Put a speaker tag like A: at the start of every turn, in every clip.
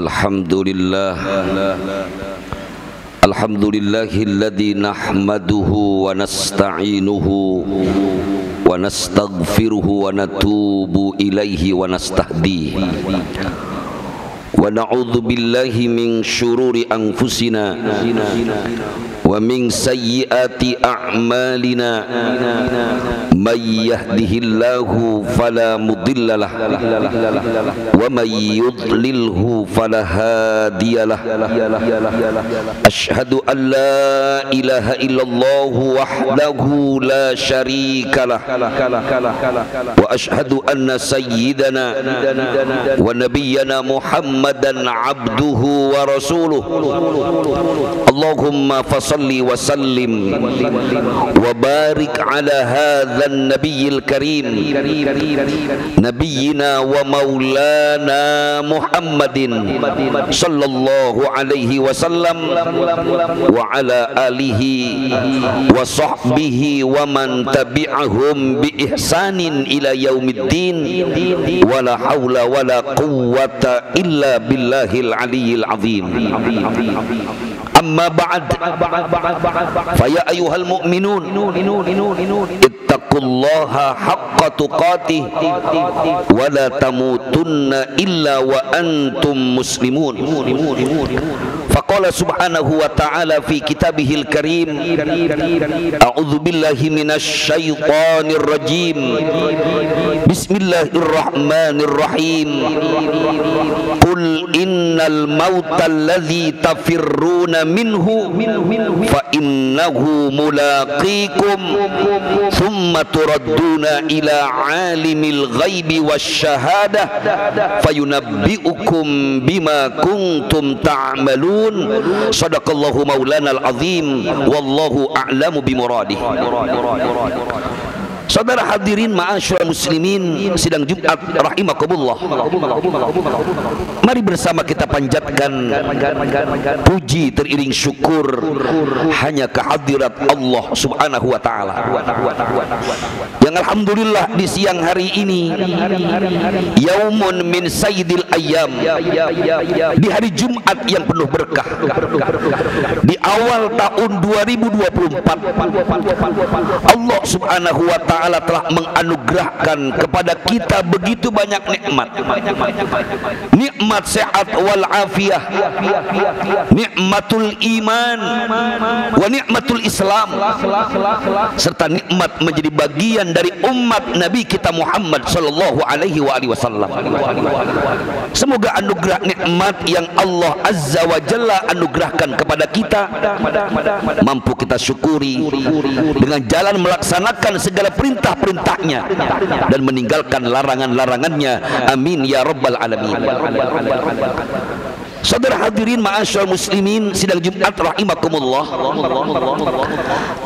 A: Alhamdulillah, alhamdulillahilladzi nahmaduhu wa nasta'inuhu wa nastaghfiruhu wa natubu ilaihi wa nastahdihi wa na'udzu billahi min syururi anfusina wa min sayyiati a'malina. May yahdihillahu fala mudhillalah wa may yudlilhu fala hadiyalah. Asyhadu an la ilaha illallah wahdahu la syarikalah wa asyhadu anna sayyidana wa nabiyyana Muhammadan abduhu wa rasuluh. Allahumma fasalli wa sallim wa barik ala hadzal nabiyil karim nabiyyina wa maulana Muhammadin sallallahu alaihi wasallam wa ala alihi wa sahbihi wa man tabi'ahum bi ihsanin ila yaumiddin wa la haula wa la quwwata illa billahil aliyyil azim. Amma ba'd, fa ya ayyuhal mu'minun ittaqullaha haqqa tuqatih wa la tamutunna illa wa antum muslimun. Faqala subhanahu wa ta'ala fi kitabihil karim, a'udzu billahi minasy syaithanir rajim, bismillahirrahmanirrahim, qul innal mauta alladzi tafirruna minhu fa innahu mulaqikum thumma turadduna ila alimil ghaibi wasyahadah fayunabbi'ukum bima kuntum ta'malun. Sadaqallahu maulana al-azim wallahu a'lamu bimuradih. Saudara hadirin ma'asyiral muslimin sidang Jumat rahimakumullah, mari bersama kita panjatkan puji teriring syukur hanya kehadirat Allah subhanahu wa ta'ala, yang alhamdulillah di siang hari ini yaumun min sayyidil ayyam, di hari Jumat yang penuh berkah, di awal tahun 2024 Allah subhanahu wa ta'ala telah menganugerahkan kepada kita begitu banyak nikmat, nikmat sehat wal afiyah, nikmatul iman wa nikmatul Islam, serta nikmat menjadi bagian dari umat Nabi kita Muhammad sallallahu alaihi wasallam. Semoga anugerah nikmat yang Allah azza wa jalla anugerahkan kepada kita mampu kita syukuri dengan jalan melaksanakan segala perintah-perintahnya dan meninggalkan larangan-larangannya. Amin ya rabbal alamin. Saudara hadirin ma'asyiral muslimin sidang Jumat rahimakumullah,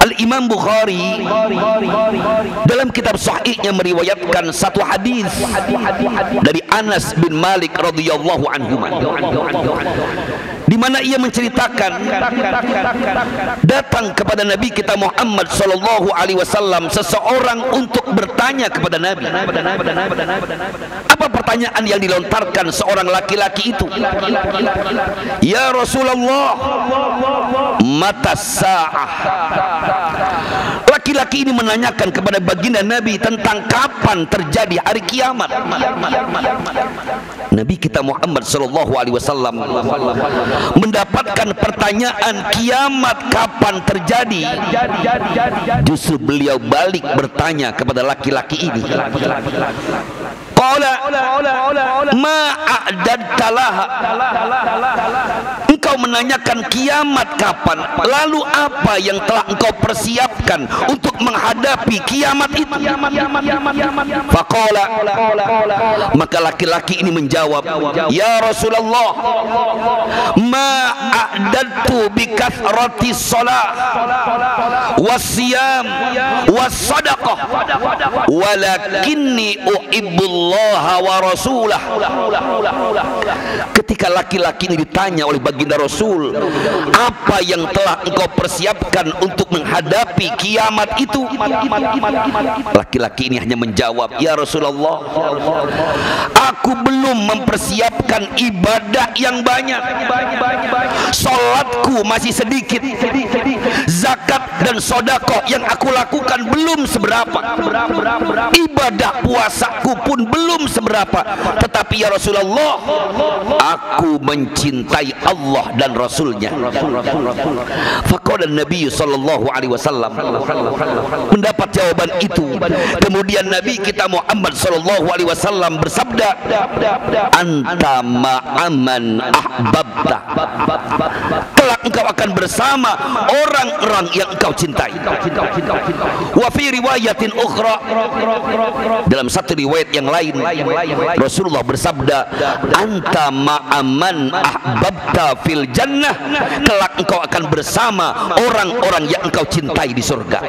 A: Al-Imam Bukhari dalam kitab sahihnya meriwayatkan satu hadis dari Anas bin Malik radhiyallahu anhu, di mana ia menceritakan datang kepada Nabi kita Muhammad sallallahu alaihi wasallam seseorang untuk bertanya kepada Nabi. Apa pertanyaan yang dilontarkan seorang laki-laki itu? Ya Rasulullah, mata sa'ah. Laki-laki ini menanyakan kepada baginda Nabi tentang kapan terjadi hari kiamat. Nabi kita Muhammad sallallahu alaihi wasallam mendapatkan pertanyaan kiamat kapan terjadi, justru beliau balik bertanya kepada laki-laki ini. Qala ma a'dadtalaha, engkau menanyakan kiamat kapan, lalu apa yang telah engkau persiapkan untuk menghadapi kiamat itu? Faqala, maka laki-laki ini menjawab, ya Rasulullah, ma a'dadtu bi kathrati shalah wassiyam wassadaqah walakinni uhibbullaha wa rasulah. Ketika laki-laki ini ditanya oleh baginda baginda Rasul, apa yang telah engkau persiapkan untuk menghadapi kiamat itu? Laki-laki ini hanya menjawab, ya Rasulullah, aku belum mempersiapkan ibadah yang banyak. Salatku masih sedikit, zakat dan sedekah yang aku lakukan belum seberapa, ibadah puasaku pun belum seberapa. Tetapi ya Rasulullah, aku mencintai Allah dan Rasulnya. Faqala Nabi sallallahu alaihi wasallam, mendapat jawaban itu, kemudian Nabi kita Muhammad sallallahu alaihi wasallam bersabda, anta ma'aman ahbabta, kelak engkau akan bersama orang-orang yang engkau cintai. Wa fi riwayatin ukhra, dalam satu riwayat yang lain Rasulullah bersabda, anta ma'aman ahbabta fil jannah, kelak engkau akan bersama orang-orang yang engkau cintai di surga.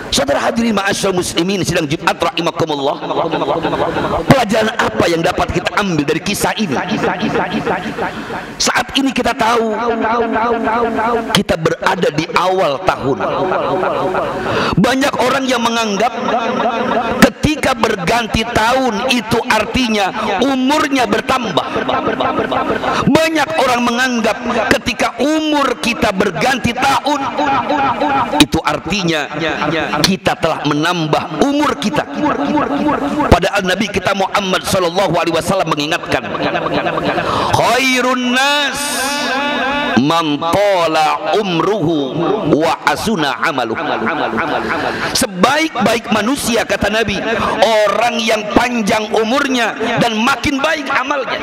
A: Saudara hadirin ma'asyiral muslimin sidang Jumat rahimakumullah, pelajaran apa yang dapat kita ambil dari kisah ini? Saat ini kita tahu kita berada di awal tahun. Banyak orang yang menganggap ketika berganti tahun itu artinya umurnya bertambah. Banyak orang menganggap ketika umur kita berganti tahun itu artinya kita telah menambah umur kita. Padahal Nabi kita Muhammad sallallahu alaihi wasallam mengingatkan, khairun nas man tala umruhu wa asuna amaluhu. Sebaik-baik manusia kata Nabi, orang yang panjang umurnya dan makin baik amalnya.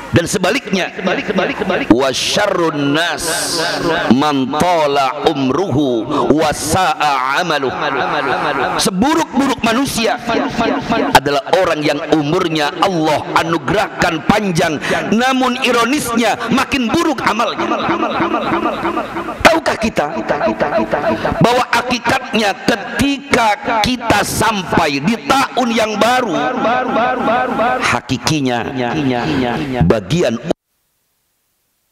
A: Dan sebaliknya, wa syarrun nas man tala umruhu wa sa'a amaluh. Seburuk-buruk manusia adalah orang yang umurnya Allah anugerahkan panjang, namun ironisnya makin buruk amalnya. Tahukah kita bahwa hakikatnya ketika kita sampai di tahun yang baru, hakikinya bagian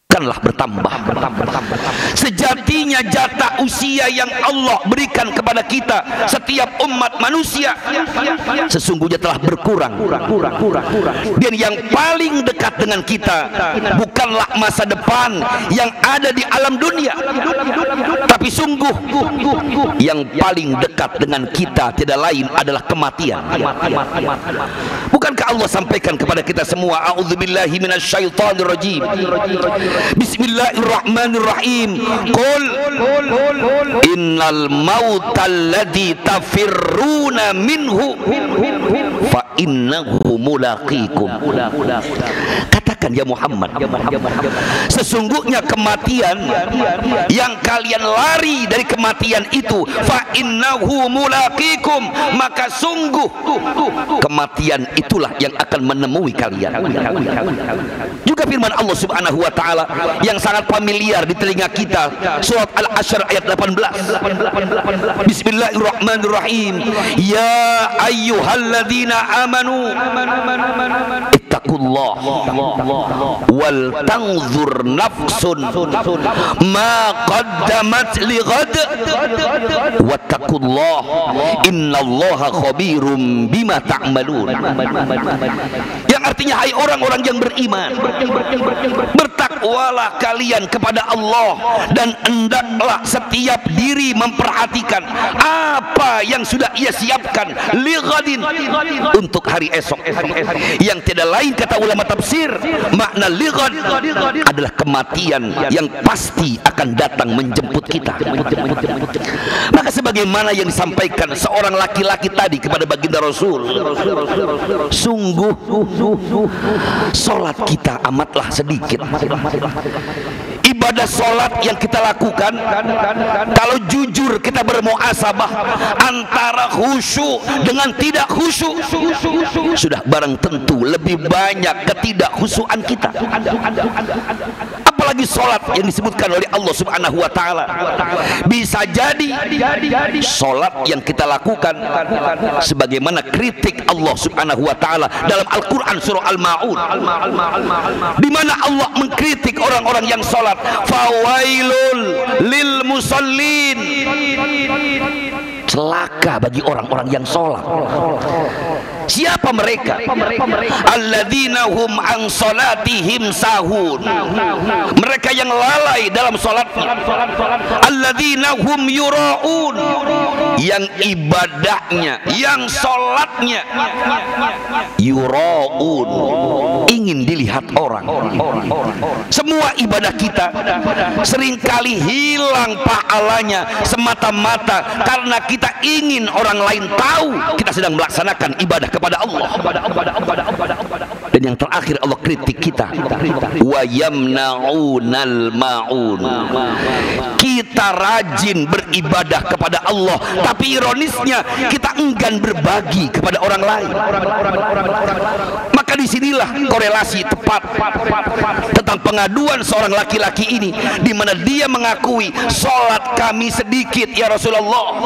A: bukanlah bertambah. Sejatinya jatah usia yang Allah berikan kepada kita setiap umat manusia sesungguhnya telah berkurang. Dan yang paling dekat dengan kita bukanlah masa depan yang ada di alam dunia, tapi sungguh yang paling dekat dengan kita tidak lain adalah kematian. Bukankah Allah sampaikan kepada kita semua, a'udzubillahi minasyaitonir rajim, bismillahirrahmanirrahim, qul innal mautal ladzi tafirruna minhu fa innahu mulaqikum. Katakan ya Muhammad, sesungguhnya kematian yang kalian lari dari kematian itu, fa innahu mulaqikum, maka sungguh kematian itulah yang akan menemui kalian. Juga firman Allah Subhanahu wa taala yang sangat familiar di telinga kita, surat Al-Ashr ayat 18. Bismillahirrahmanirrahim. Ya ayyuhalladzina amanu ittaqullah wal tanzur nafsun ma qaddamat lighad wattaqullah innallaha khabirum bima ta'malun. Yang artinya, hai orang-orang yang beriman, bertakwalah kalian kepada Allah dan hendaklah setiap diri memperhatikan apa yang sudah ia siapkan lighadin, untuk hari esok. Yang tidak lain kata ulama tafsir, makna lighad adalah kematian yang pasti akan datang menjemput kita. Maka sebagaimana yang disampaikan seorang laki-laki tadi kepada baginda Rasul, sungguh solat kita amatlah sedikit. Ibadah solat yang kita lakukan, kalau jujur kita bermuasabah antara khusyuk dengan tidak khusyuk, sudah barang tentu lebih banyak ketidakhusyuan kita. apalagi sholat yang disebutkan oleh Allah Subhanahu wa ta'ala. Bisa jadi sholat yang kita lakukan sebagaimana kritik Allah Subhanahu wa ta'ala dalam Al-Quran surah Al-Ma'un, di mana Allah mengkritik orang-orang yang sholat. Fawailul lil musallin, celaka bagi orang-orang yang sholat. Siapa mereka? Alladzina hum an salatihim sahun, mereka yang lalai dalam sholatnya. Alladzina hum yura'un, yang ibadahnya, yang sholatnya yura'un, ingin dilihat orang. Semua ibadah kita seringkali hilang pahalanya semata-mata karena kita ingin orang lain tahu kita sedang melaksanakan ibadah kepada Allah. Dan yang terakhir Allah kritik kita, wa yamna'unal ma'un, kita rajin beribadah kepada Allah tapi ironisnya kita enggan berbagi kepada orang lain. Maka disinilah korelasi tepat tentang pengaduan seorang laki-laki ini, di mana dia mengakui sholat kami sedikit ya Rasulullah,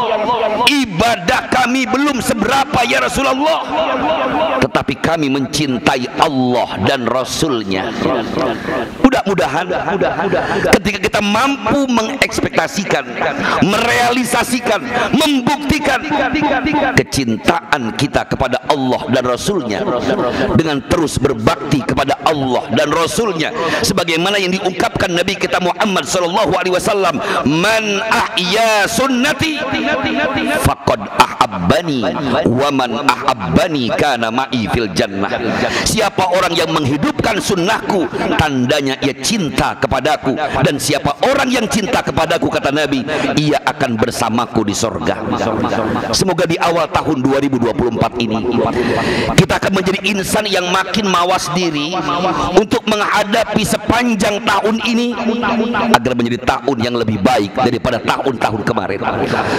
A: ibadah kami belum seberapa ya Rasulullah, tetapi kami mencintai Allah dan Rasulnya. Mudah-mudahan ketika kita mampu mengekspektasikan, merealisasikan, membuktikan kecintaan kita kepada Allah dan Rasulnya dengan terus berbakti kepada Allah dan Rasulnya, sebagaimana yang diungkapkan Nabi kita Muhammad SAW, man ahya sunnati faqad ahabbani wa man ahabbani kana ma'i fil jannah. Siapa orang yang menghidupkan sunnahku, tandanya ia cinta kepadaku, dan siapa orang yang cinta kepadaku, kata Nabi, ia akan bersamaku di sorga. Semoga di awal tahun 2024 ini kita akan menjadi insan yang makin mawas diri untuk menghadapi sepanjang tahun ini agar menjadi tahun yang lebih baik daripada tahun-tahun kemarin.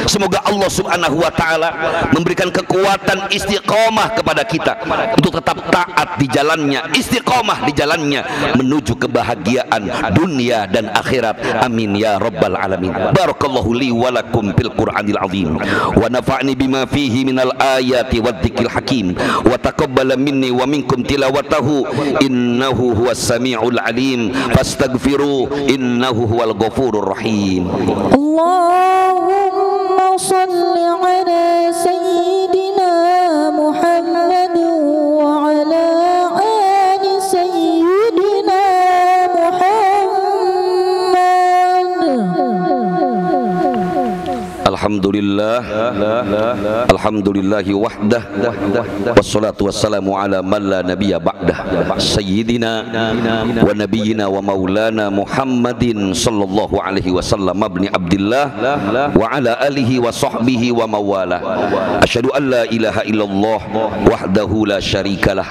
A: Semoga Allah Subhanahu wa ta'ala memberikan kekuatan istiqomah kepada kita untuk tetap taat di jalannya, istiqomah di jalannya menuju kebahagiaan dunia dan akhirat. Amin ya rabbal alamin. Barakallahu li wa lakum fil Qur'anil azim wa nafa'ni bima fihi minal ayati wadh-dhikril hakim wa taqabbala minni wa minkum tilawatahu innahu huwas samiul alim fastaghfiru innahu huwal ghafurur rahim.
B: Allahumma shalli ala sayyidina Muhammad wa ala ali sayyidina Muhammad.
A: Alhamdulillah, alhamdulillahi wahdah, wassalatu wassalamu ala man la nabiyya ba'dah, sayyidina wa nabiyyina wa maulana Muhammadin sallallahu alaihi wasallam ibni Abdillah wa ala alihi wa sahbihi wa mawala. Asyhadu an la ilaha illallah wahdahu la syarikalah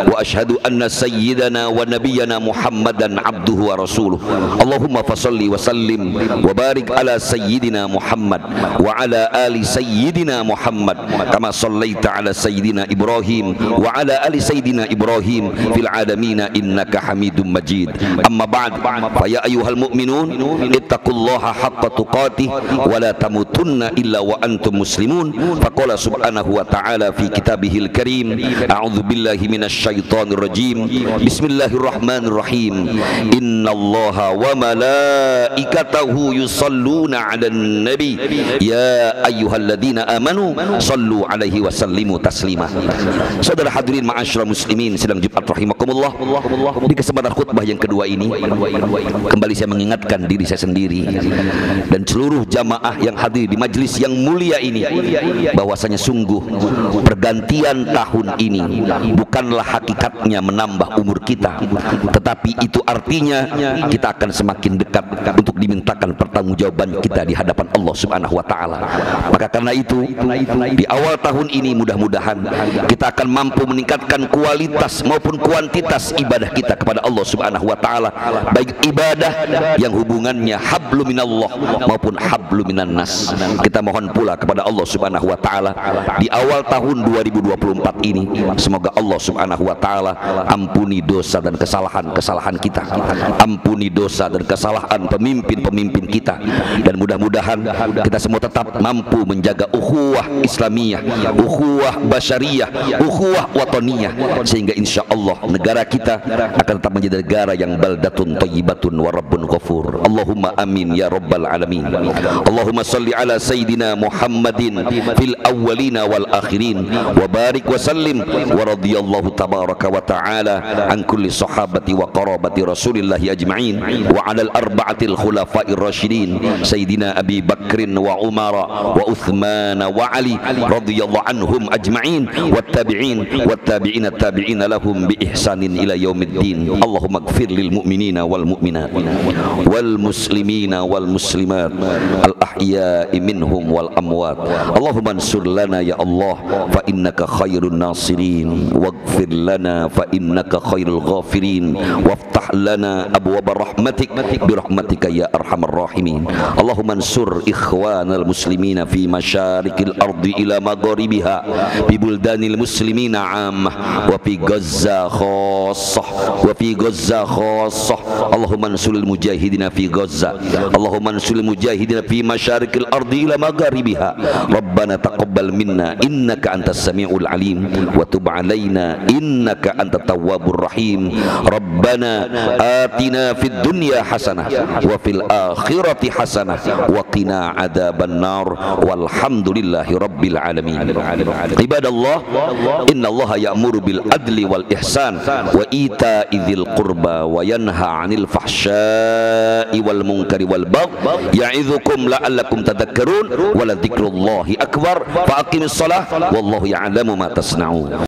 A: wa asyhadu anna sayyidana wa nabiyyana Muhammadan abduhu wa rasuluh. Allahumma fasalli wa sallim wa barik ala sayyidina Muhammad wa ala ali sayyidina Muhammad kama sallaita ala sayyidina Ibrahim wa ala ali sayyidina Ibrahim fil alamin innaka Hamidum Majid. Amma ba'd, fa ya ayyuhal mu'minun ittaqullaha haqqa tuqatih wa la tamutunna illa wa antum muslimun. Faqala subhanahu wa ta'ala fi kitabihil karim, a'udzu billahi minasy syaithanir rajim, bismillahirrahmanirrahim, innallaha wa malaikatahu yusalluna 'alan nabi ya ayyuhalladzina amanu sallu alaihi wa sallimu taslima. Saudara hadirin ma'asyiral muslimin sedang Jumat rahimakumullah. Di kesempatan khutbah yang kedua ini kembali saya mengingatkan diri saya sendiri dan seluruh jamaah yang hadir di majelis yang mulia ini bahwasanya sungguh pergantian tahun ini bukanlah hakikatnya menambah umur kita, tetapi itu artinya kita akan semakin dekat untuk dimintakan pertanggungjawaban kita di hadapan Allah Subhanahu wa ta'ala. taala. Maka karena itu di awal tahun ini mudah-mudahan kita akan mampu meningkatkan kualitas maupun kuantitas ibadah kita kepada Allah Subhanahu wa taala, baik ibadah yang hubungannya hablum minallah maupun hablum minan nas. Kita mohon pula kepada Allah Subhanahu wa taala di awal tahun 2024 ini, semoga Allah Subhanahu wa taala ampuni dosa dan kesalahan kita, ampuni dosa dan kesalahan pemimpin-pemimpin kita, dan mudah-mudahan kita semua tetap mampu menjaga ukhuwah Islamiyah, ukhuwah basyariyah, ukhuwah wataniyah, sehingga insya Allah negara kita akan tetap menjadi negara yang baldatun thayyibatun wa rabbun ghafur. Allahumma amin ya rabbal alamin. Allahumma salli ala sayyidina Muhammadin fil awwalina wal akhirin wa barik wa sallim wa radiyallahu tabaraka wa ta'ala an kulli sahabati wa qarabati rasulillahi ajma'in wa ala al-arba'atil khulafa'ir rasyidin sayyidina Abi Bakrin wa Umar wa Uthman wa Ali radhiyallahu anhum ajma'in wattabi'in wattabi'ina tabi'ina lahum bi ihsanin ila yaumiddin. Allahumma ighfir lil mu'minina wal mu'minat wal muslimina wal muslimat al ahya'i minhum wal amwat. Allahumma ansur lana ya Allah fa innaka khairun nasirin waghfir lana fa innaka khairul ghafirin waftah lana abwaab rahmatik bi rahmatika ya arhamar rahimin. Allahumma ansur ikhwanal muslimina fi masyarikil ardi ila magharibiha bi buldanil muslimina ammah wa fi Gaza khassah wa fi Gaza khassah. Allahumma ansuril mujahidina fi Gaza, Allahumma ansuril mujahidina fi masyarikil ardi ila magharibiha. Rabbana taqabbal minna innaka antas samiul alim wa tub alaina innaka antat tawwabur rahim. Rabbana atina fid dunya hasanah wa fil akhirati hasanah wa qina adzaban nar walhamdulillahi rabbil alamin. Ibadallah, innallaha ya'muru bil adli wal ihsan wa ita'i dzil qurba wa yanha 'anil fahsya'i wal munkari wal baghi ya'idzukum la'allakum tadhakkarun wa la dzikrullahi akbar fa aqimis shalah wallahu ya'lamu ma tasna'un.